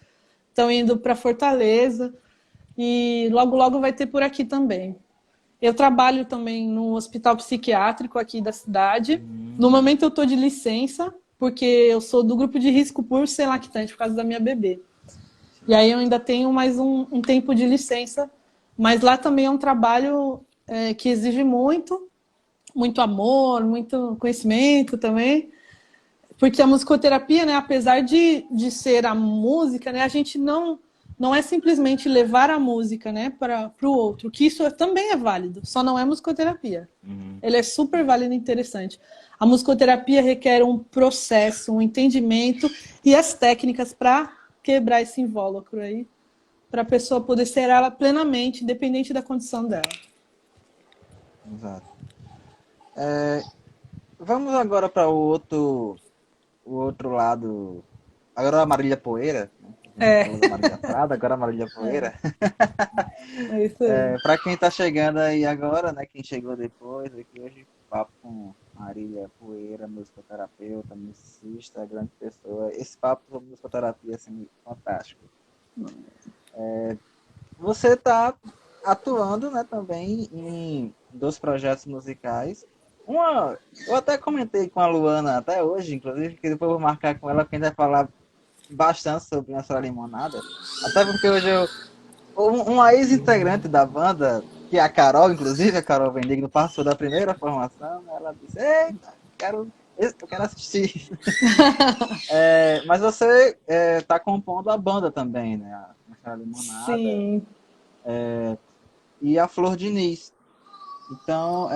estão indo para Fortaleza, e logo, logo vai ter por aqui também. Eu trabalho também no hospital psiquiátrico aqui da cidade. No momento eu estou de licença, porque eu sou do grupo de risco por ser lactante, por causa da minha bebê. E aí eu ainda tenho mais um tempo de licença, mas lá também é um trabalho que exige muito, muito amor, muito conhecimento também, porque a musicoterapia, né, apesar de ser a música, né, a gente não é simplesmente levar a música, né, para o outro, que isso também é válido, só não é musicoterapia. Ele é super válido e interessante. A musicoterapia requer um processo, um entendimento e as técnicas para quebrar esse invólucro aí, para a pessoa poder ser ela plenamente, independente da condição dela. Exato. Vamos agora para o outro lado. Agora a Marília Poeira, né? A gente falou da Marília Prada, agora a Marília Poeira. É isso aí. Para quem está chegando aí agora, né? Quem chegou depois, aqui hoje, papo com Marília Poeira, musicoterapeuta, musicista, grande pessoa. Esse papo sobre musicoterapia, assim, fantástico. Você está atuando, né, também em 2 projetos musicais. Eu até comentei com a Luana até hoje, inclusive, que depois eu vou marcar com ela, que a gente vai falar bastante sobre Nossa Limonada. Até porque hoje uma ex-integrante da banda, que é a Carol, inclusive, a Carol Vendigno, passou da primeira formação, ela disse, eita, eu quero assistir. Mas você está compondo a banda também, né? A Nossa Limonada Sim. e a Flor de Nis. Então,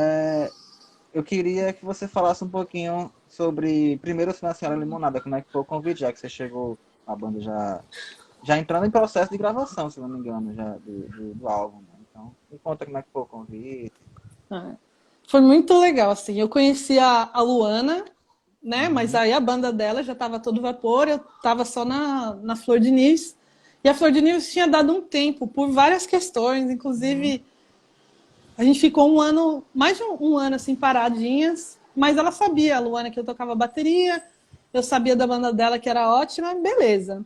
eu queria que você falasse um pouquinho sobre, primeiro, se Nossa Limonada, como é que foi o convite, já que você chegou, a banda já entrando em processo de gravação, se não me engano, já do álbum. Né? Então, me conta como é que foi o convite. Foi muito legal, assim. Eu conheci a Luana, né? Mas aí a banda dela já estava todo vapor, eu estava só na Flor de Nis. E a Flor de Nis tinha dado um tempo por várias questões, inclusive a gente ficou mais de um ano assim, paradinhas, mas ela sabia, a Luana, que eu tocava bateria, eu sabia da banda dela que era ótima, beleza.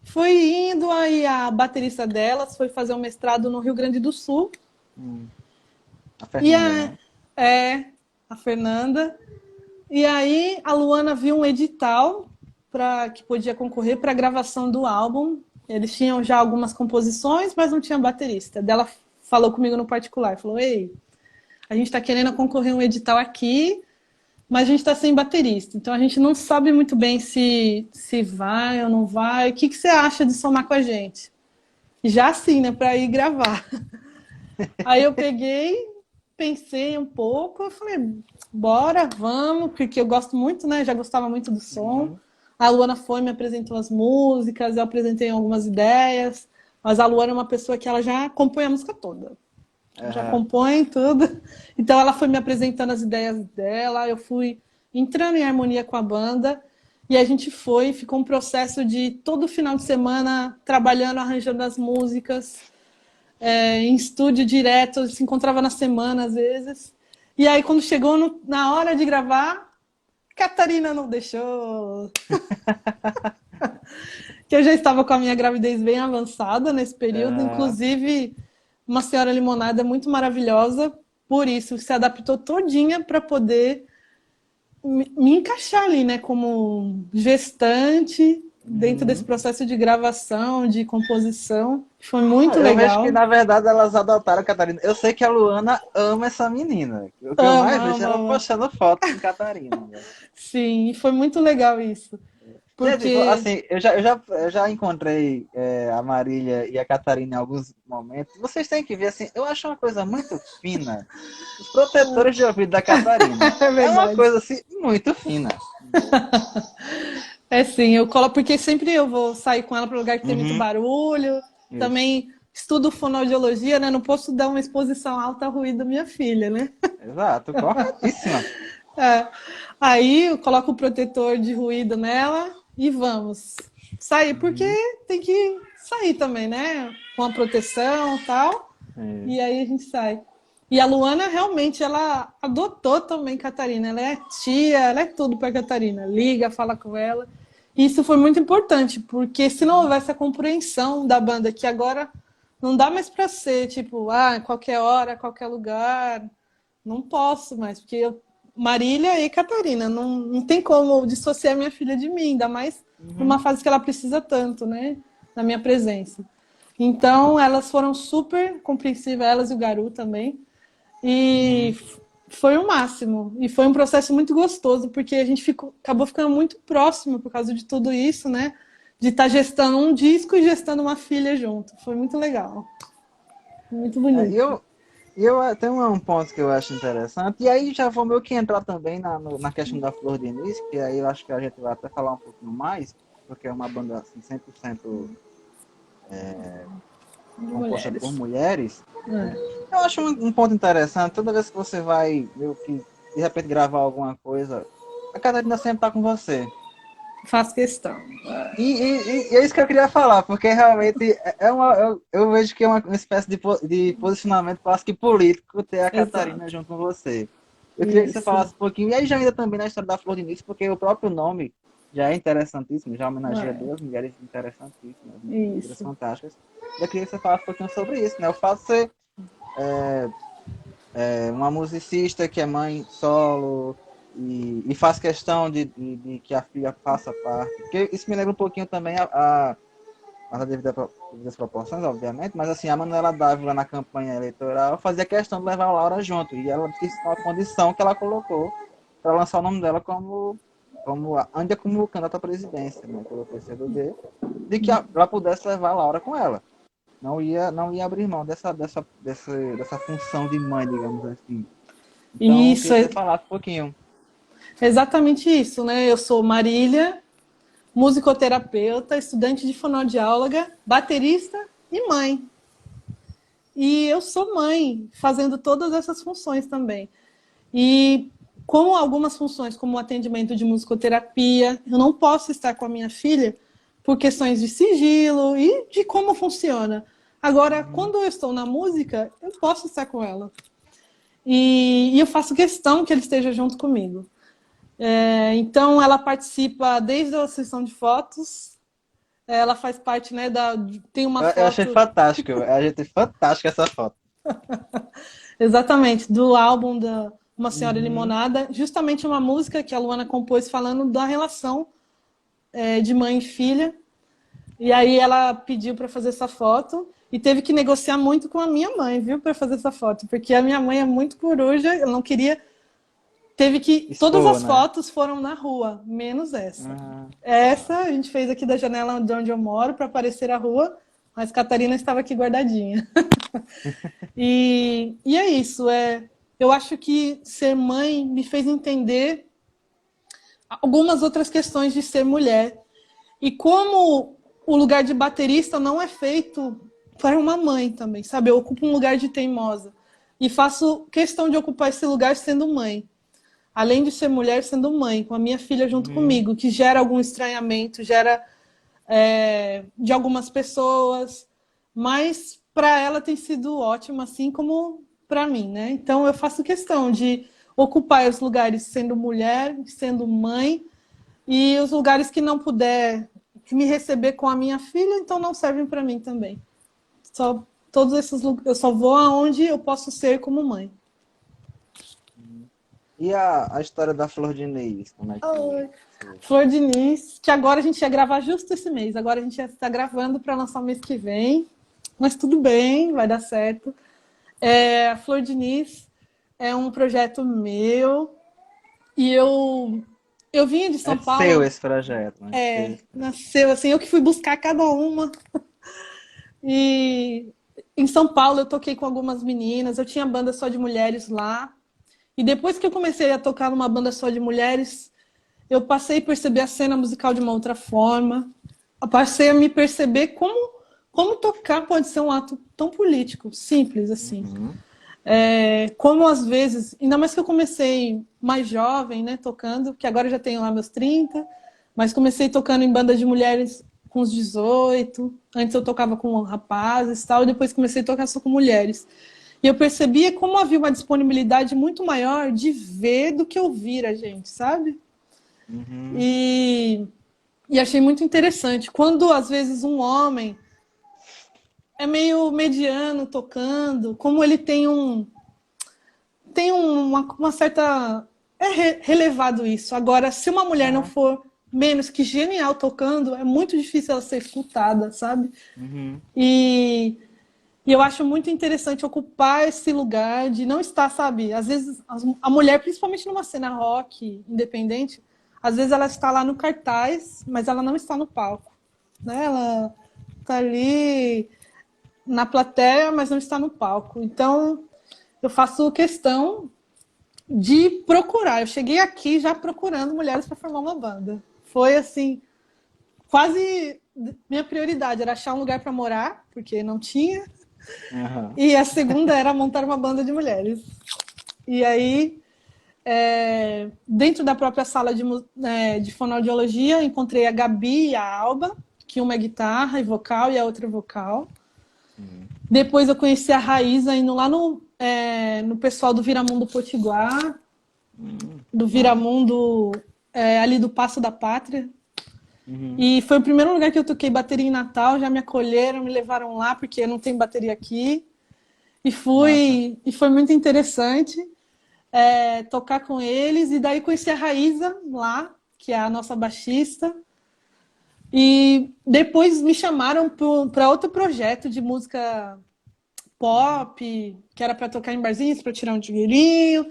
Foi indo, aí a baterista delas foi fazer um mestrado no Rio Grande do Sul. A Fernanda, né? A Fernanda. E aí a Luana viu um edital que podia concorrer para a gravação do álbum. Eles tinham já algumas composições, mas não tinha baterista. Dela falou comigo no particular, falou, ei, a gente está querendo concorrer um edital aqui, mas a gente está sem baterista. Então a gente não sabe muito bem se vai ou não vai. O que você acha de somar com a gente? Já assim, né, para ir gravar. Aí eu peguei, pensei um pouco, eu falei, bora, vamos, porque eu gosto muito, né? Já gostava muito do som. A Luana me apresentou as músicas, eu apresentei algumas ideias, mas a Luana é uma pessoa que ela já compõe a música toda. Já compõe tudo. Então ela foi me apresentando as ideias dela, eu fui entrando em harmonia com a banda, e a gente ficou um processo de todo final de semana trabalhando, arranjando as músicas, em estúdio direto, se encontrava na semana às vezes. E aí quando chegou na hora de gravar, Catarina não deixou. Que eu já estava com a minha gravidez bem avançada nesse período, inclusive uma senhora limonada muito maravilhosa, por isso se adaptou todinha para poder me encaixar ali, né, como gestante dentro desse processo de gravação, de composição. Foi muito legal. Eu vejo que, na verdade, elas adotaram a Catarina. Eu sei que a Luana ama essa menina. O que eu mais vejo é ela postando foto com Catarina. Né? Sim, e foi muito legal isso. Porque... Gente, assim, eu já encontrei a Marília e a Catarina em alguns momentos. Vocês têm que ver, assim, eu acho uma coisa muito fina. Os protetores de ouvido da Catarina. É uma coisa, assim, muito fina. É sim, eu colo porque sempre eu vou sair com ela para lugar que tem muito barulho. Isso. Também estudo fonoaudiologia, né? Não posso dar uma exposição alta ao ruído da minha filha, né? Exato, corretíssima. Aí eu coloco o protetor de ruído nela e vamos sair, porque tem que sair também, né? Com a proteção e tal. E aí a gente sai. E a Luana realmente, ela adotou também Catarina. Ela é tia, ela é tudo para Catarina. Liga, fala com ela. E isso foi muito importante, porque se não houvesse a compreensão da banda, que agora não dá mais para ser, tipo, qualquer hora, qualquer lugar. Não posso mais, porque Marília e Catarina, não tem como dissociar minha filha de mim, ainda mais numa fase que ela precisa tanto, né? Da minha presença. Então, elas foram super compreensivas, elas e o Garu também. E foi o máximo. E foi um processo muito gostoso, porque a gente acabou ficando muito próximo por causa de tudo isso, né? De estar gestando um disco e gestando uma filha junto. Foi muito legal. Muito bonito. E tem um ponto que eu acho interessante, e aí já vou meio que entrar também na questão da Flor de Lis, que aí eu acho que a gente vai até falar um pouquinho mais, porque é uma banda assim, 100% De composta por mulheres. mulheres, né? É. Eu acho um ponto interessante, toda vez que você vai meio que, de repente, gravar alguma coisa, a Catarina sempre tá com você. Faço questão. E é isso que eu queria falar, porque realmente eu vejo que é uma espécie de posicionamento quase que político ter a Catarina Exato. junto com você. Eu queria que você Isso. falasse um pouquinho, e aí já ainda também na história da Flor de Lis, porque o próprio nome já é interessantíssimo, já homenageia É. duas mulheres interessantíssimas, mulheres Isso. fantásticas. Eu queria que você falasse um pouquinho sobre isso, né? O fato de ser uma musicista que é mãe solo e faz questão de que a filha faça parte. Porque isso me lembra um pouquinho também a devidas proporções, obviamente, mas assim, a Manuela Dávila na campanha eleitoral fazia questão de levar a Laura junto, e ela disse uma condição que ela colocou para lançar o nome dela ainda como candidata à presidência, né, pelo PCdoB, de que ela pudesse levar a Laura com ela. Não ia abrir mão dessa função de mãe, digamos assim. Então, eu Isso, queria que você falasse um pouquinho. exatamente isso, né? Eu sou Marília, musicoterapeuta, estudante de fonoaudióloga, baterista e mãe. E eu sou mãe, fazendo todas essas funções também. E como algumas funções, como o atendimento de musicoterapia, eu não posso estar com a minha filha por questões de sigilo e de como funciona. Agora, Uhum. quando eu estou na música, eu posso estar com ela. E eu faço questão que ele esteja junto comigo. Então, ela participa desde a sessão de fotos, ela faz parte, né, tem uma Eu achei foto fantástico. A gente fantástica essa foto. exatamente do álbum da Uma Senhora Uhum. Limonada, justamente uma música que a Luana compôs falando da relação de mãe e filha. E aí ela pediu para fazer essa foto e teve que negociar muito com a minha mãe, viu, para fazer essa foto, porque a minha mãe é muito coruja, ela não queria. Teve que. Todas Expor, as né? fotos foram na rua, menos essa. Uhum. Essa a gente fez aqui da janela de onde eu moro para aparecer a rua, mas Catarina estava aqui guardadinha. E é isso. Eu acho que ser mãe me fez entender algumas outras questões de ser mulher. E como o lugar de baterista não é feito para uma mãe também, sabe? Eu ocupo um lugar de teimosa. E faço questão de ocupar esse lugar sendo mãe. Além de ser mulher, sendo mãe, com a minha filha junto Uhum. comigo, que gera algum estranhamento, gera de algumas pessoas, mas para ela tem sido ótimo, assim como para mim, né? Então eu faço questão de ocupar os lugares sendo mulher, sendo mãe, e os lugares que não puder me receber com a minha filha, então não servem para mim também. Só todos esses eu só vou aonde eu posso ser como mãe. E a história da Flor de Lis, como é que. Flor de Lis, que agora a gente ia gravar justo esse mês. Agora a gente já está gravando para lançar o mês que vem. Mas tudo bem, vai dar certo. A Flor de Lis é um projeto meu. E eu vinha de É São seu Paulo, esse projeto, né? Seu esse projeto. nasceu assim, eu que fui buscar cada uma. E em São Paulo eu toquei com algumas meninas, eu tinha banda só de mulheres lá. E depois que eu comecei a tocar numa banda só de mulheres, eu passei a perceber a cena musical de uma outra forma. Eu passei a me perceber como tocar pode ser um ato tão político, simples assim. Uhum. Como às vezes, ainda mais que eu comecei mais jovem, né, tocando, que agora eu já tenho lá meus 30, mas comecei tocando em bandas de mulheres com os 18. Antes eu tocava com rapazes e tal, e depois comecei a tocar só com mulheres. E eu percebia como havia uma disponibilidade muito maior de ver do que ouvir a gente, sabe? Uhum. E achei muito interessante. Quando, às vezes, um homem é meio mediano tocando, como ele tem uma certa. Relevado isso. Agora, se uma mulher não Ah, for menos que genial tocando, é muito difícil ela ser escutada, sabe? uhum. E, e eu acho muito interessante ocupar esse lugar de não estar, sabe? Às vezes a mulher, principalmente numa cena rock independente, às vezes ela está lá no cartaz, mas ela não está no palco, né? Ela está ali na plateia, mas não está no palco. Então, eu faço questão de procurar. Eu cheguei aqui já procurando mulheres para formar uma banda. Foi assim, quase minha prioridade era achar um lugar para morar, porque não tinha. Aham. E a segunda era montar uma banda de mulheres. E aí, dentro da própria sala de fonoaudiologia, encontrei a Gabi e a Alba, que uma é guitarra e vocal e a outra é vocal. Depois eu conheci a Raíza indo lá no pessoal do Viramundo Potiguar, do Viramundo ali do Paço da Pátria. E foi o primeiro lugar que eu toquei bateria em Natal, já me acolheram, me levaram lá, porque não tem bateria aqui. E foi muito interessante tocar com eles. E daí conheci a Raíza lá, que é a nossa baixista. E depois me chamaram para outro projeto de música pop, que era para tocar em barzinhos, para tirar um dinheirinho.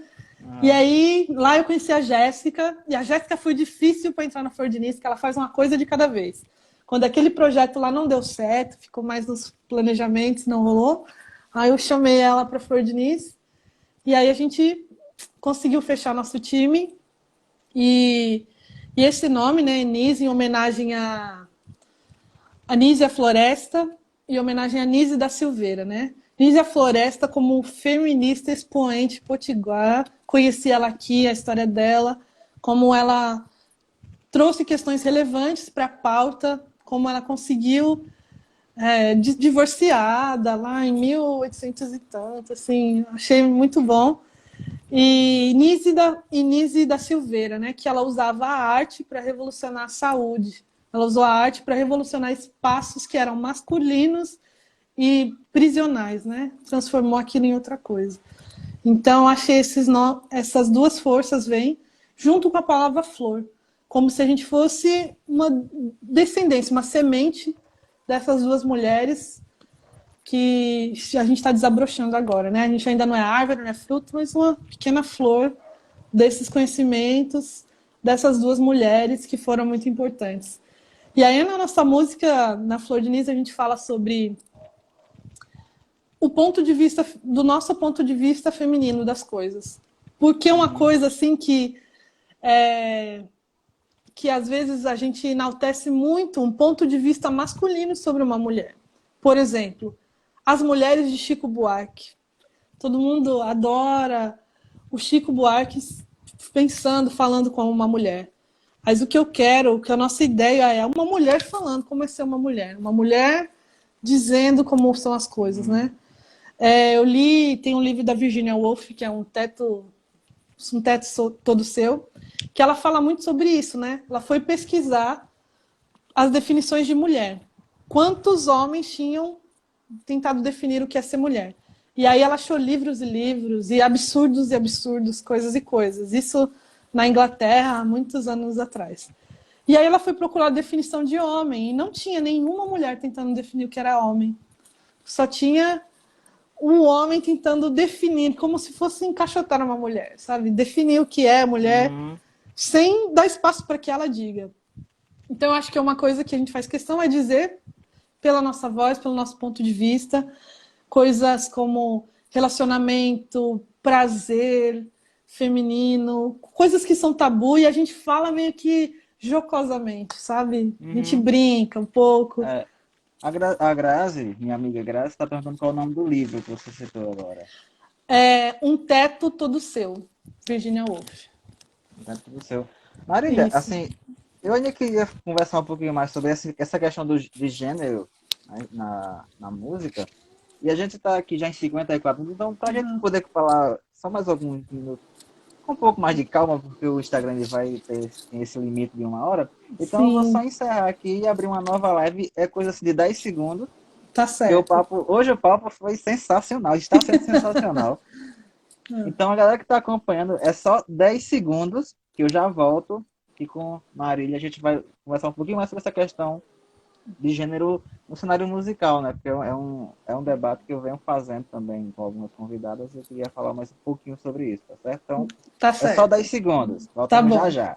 E aí, lá eu conheci a Jéssica, e a Jéssica foi difícil para entrar na Flor de Nis, que ela faz uma coisa de cada vez. Quando aquele projeto lá não deu certo, ficou mais nos planejamentos, não rolou, aí eu chamei ela para Flor de Nis, e aí a gente conseguiu fechar nosso time, e esse nome, né, Nis, em homenagem a Nízia Floresta, em homenagem a Nise da Silveira, né? Nízia Floresta como feminista expoente potiguar, conheci ela aqui, a história dela, como ela trouxe questões relevantes para a pauta, como ela conseguiu divorciada lá em 1800 e tanto, assim, achei muito bom. E Nise da Silveira, né, que ela usava a arte para revolucionar a saúde. Ela usou a arte para revolucionar espaços que eram masculinos e prisionais, né? Transformou aquilo em outra coisa. Então, achei essas duas forças vêm junto com a palavra flor, como se a gente fosse uma descendência, uma semente dessas duas mulheres que a gente está desabrochando agora, né? A gente ainda não é árvore, não é fruto, mas uma pequena flor desses conhecimentos dessas duas mulheres que foram muito importantes. E aí, na nossa música, na Flor de Nis, a gente fala sobre o ponto de vista, do nosso ponto de vista feminino das coisas. Porque uma coisa assim que às vezes a gente enaltece muito um ponto de vista masculino sobre uma mulher. Por exemplo, as mulheres de Chico Buarque. Todo mundo adora o Chico Buarque pensando, falando como uma mulher. Mas o que eu quero, o que a nossa ideia é uma mulher falando como é ser uma mulher dizendo como são as coisas, né? Eu tem um livro da Virginia Woolf, que é um teto todo seu, que ela fala muito sobre isso, né? Ela foi pesquisar as definições de mulher. Quantos homens tinham tentado definir o que é ser mulher? E aí ela achou livros e livros, e absurdos, coisas e coisas. Isso na Inglaterra, há muitos anos atrás. E aí ela foi procurar a definição de homem, e não tinha nenhuma mulher tentando definir o que era homem. Só tinha um homem tentando definir, como se fosse encaixotar uma mulher, sabe? Definir o que é mulher, sem dar espaço para que ela diga. Então, eu acho que é uma coisa que a gente faz questão é dizer, pela nossa voz, pelo nosso ponto de vista, coisas como relacionamento, prazer feminino, coisas que são tabu e a gente fala meio que jocosamente, sabe? A gente brinca um pouco. A Grazi, minha amiga Grazi, está perguntando qual é o nome do livro que você citou agora. Um Teto Todo Seu, Virginia Woolf. Um Teto Todo Seu. Marília, Isso. assim, eu ainda queria conversar um pouquinho mais sobre essa questão de gênero, né, na música. E a gente está aqui já em 54 minutos, então para a gente poder falar só mais alguns minutos, com um pouco mais de calma, porque o Instagram ele tem esse limite de 1 hora. Então eu vou só encerrar aqui e abrir uma nova live, é coisa assim de 10 segundos. Tá certo. Hoje o papo foi sensacional, está sendo sensacional. Então a galera que está acompanhando, é só 10 segundos que eu já volto. E com Marília a gente vai conversar um pouquinho mais sobre essa questão de gênero no cenário musical, né? Porque é um debate que eu venho fazendo também com algumas convidadas e eu queria falar mais um pouquinho sobre isso, tá certo? Então, Tá certo. é só 10 segundos. Tá Voltamos bom. já já.